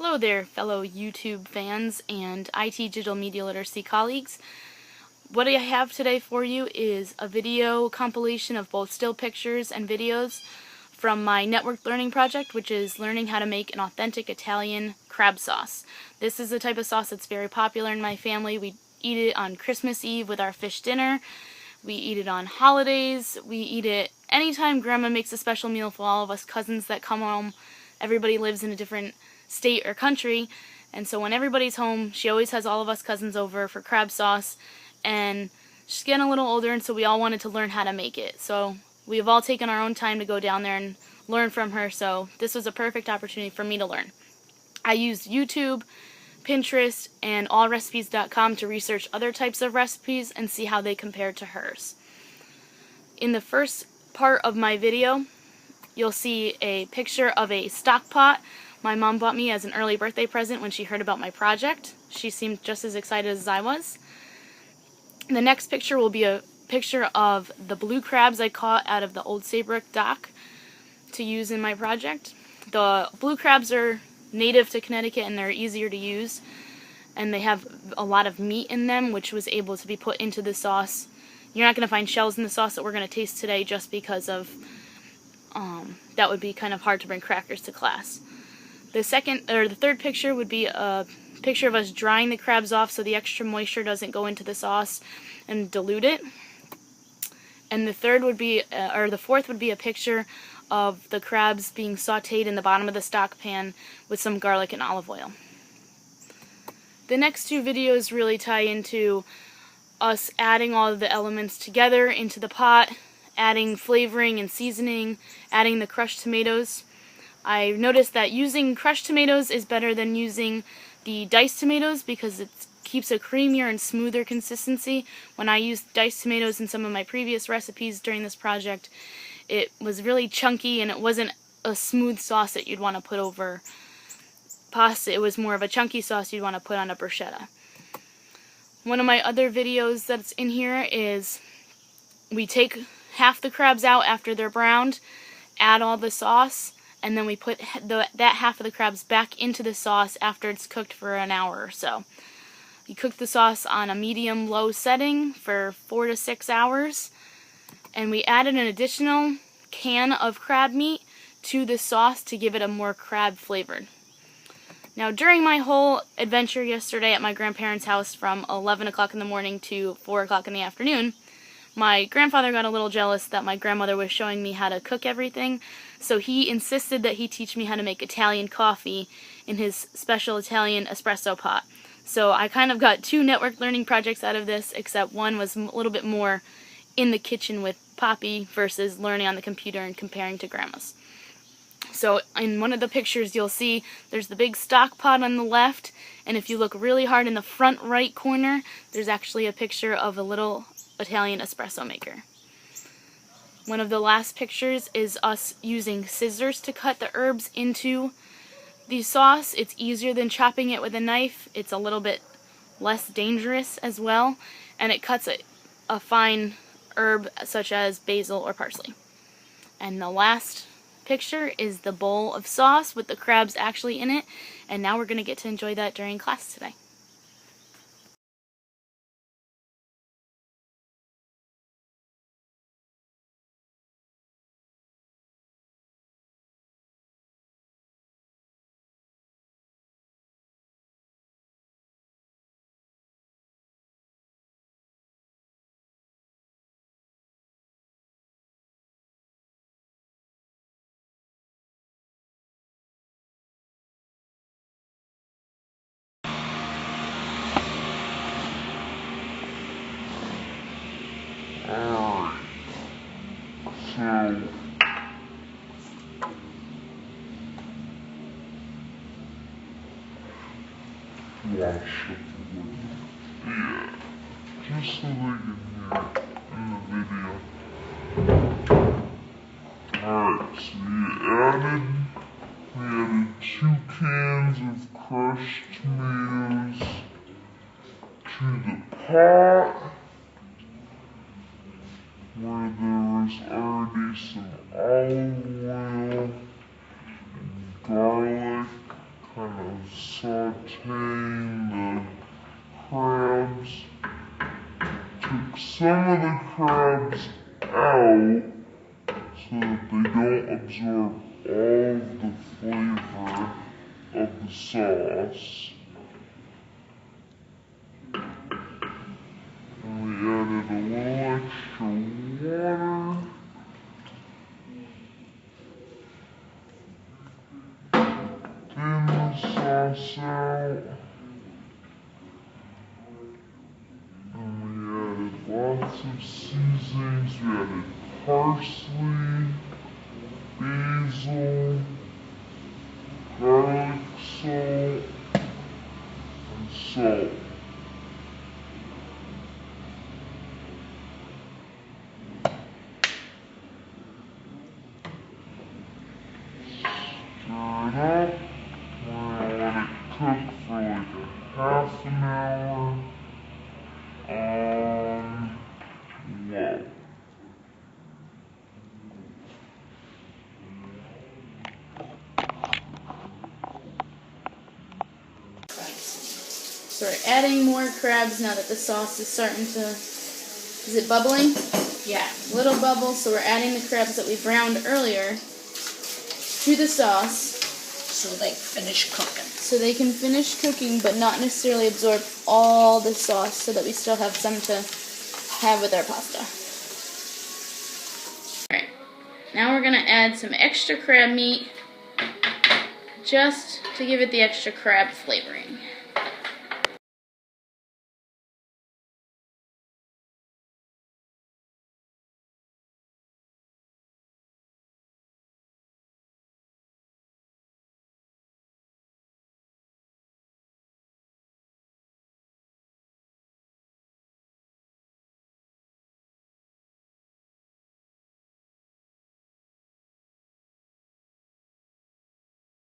Hello there, fellow YouTube fans and IT Digital Media Literacy colleagues. What I have today for you is a video compilation of both still pictures and videos from my network learning project, which is learning how to make an authentic Italian crab sauce. This is a type of sauce that's very popular in my family. We eat it on Christmas Eve with our fish dinner. We eat it on holidays. We eat it anytime Grandma makes a special meal for all of us cousins that come home. Everybody lives in a different state or country, and so when everybody's home, she always has all of us cousins over for crab sauce, and she's getting a little older, and so we all wanted to learn how to make it. So we have all taken our own time to go down there and learn from her, so this was a perfect opportunity for me to learn. I used YouTube, Pinterest, and allrecipes.com to research other types of recipes and see how they compared to hers. In the first part of my video, you'll see a picture of a stock pot my mom bought me as an early birthday present when she heard about my project. She seemed just as excited as I was. The next picture will be a picture of the blue crabs I caught out of the Old Saybrook dock to use in my project. The blue crabs are native to Connecticut and they're easier to use, and they have a lot of meat in them, which was able to be put into the sauce. You're not going to find shells in the sauce that we're going to taste today just because of that would be kind of hard to bring crackers to class. The third picture would be a picture of us drying the crabs off so the extra moisture doesn't go into the sauce and dilute it. And the fourth would be a picture of the crabs being sauteed in the bottom of the stock pan with some garlic and olive oil. The next two videos really tie into us adding all of the elements together into the pot, adding flavoring and seasoning, adding the crushed tomatoes. I noticed that using crushed tomatoes is better than using the diced tomatoes because it keeps a creamier and smoother consistency. When I used diced tomatoes in some of my previous recipes during this project, it was really chunky and it wasn't a smooth sauce that you'd want to put over pasta. It was more of a chunky sauce you'd want to put on a bruschetta. One of my other videos that's in here is we take half the crabs out after they're browned, add all the sauce, and then we put that half of the crabs back into the sauce after it's cooked for an hour or so. You cook the sauce on a medium-low setting for 4 to 6 hours, and we added an additional can of crab meat to the sauce to give it a more crab flavored. Now, during my whole adventure yesterday at my grandparents' house from 11 o'clock in the morning to 4 o'clock in the afternoon, my grandfather got a little jealous that my grandmother was showing me how to cook everything, so he insisted that he teach me how to make Italian coffee in his special Italian espresso pot. So I kind of got two network learning projects out of this, except one was a little bit more in the kitchen with Poppy versus learning on the computer and comparing to Grandma's. So in one of the pictures you'll see there's the big stock pot on the left, and if you look really hard in the front right corner, there's actually a picture of a little Italian espresso maker. One of the last pictures is us using scissors to cut the herbs into the sauce. It's easier than chopping it with a knife. It's a little bit less dangerous as well, and it cuts a fine herb such as basil or parsley. And the last picture is the bowl of sauce with the crabs actually in it, and now we're going to get to enjoy that during class today. Alright, so wash up the wood. Yeah, just so they can hear it in the video. Alright, so we added 2 cans of crushed tomatoes to the pot, where there was already some olive oil and garlic kind of some of the crabs out so that they don't absorb all of the flavor of the sauce. And we added a little extra water. Thin the sauce out. And we added lots of seasonings. We added parsley, basil, garlic salt, and salt. Stir it up. We're gonna let it cook for like a half an hour on low. So we're adding more crabs now that the sauce is starting to, is it bubbling? Yeah, little bubbles. So we're adding the crabs that we browned earlier to the sauce. So they finish cooking. So they can finish cooking but not necessarily absorb all the sauce, so that we still have some to have with our pasta. Alright, now we're going to add some extra crab meat just to give it the extra crab flavor.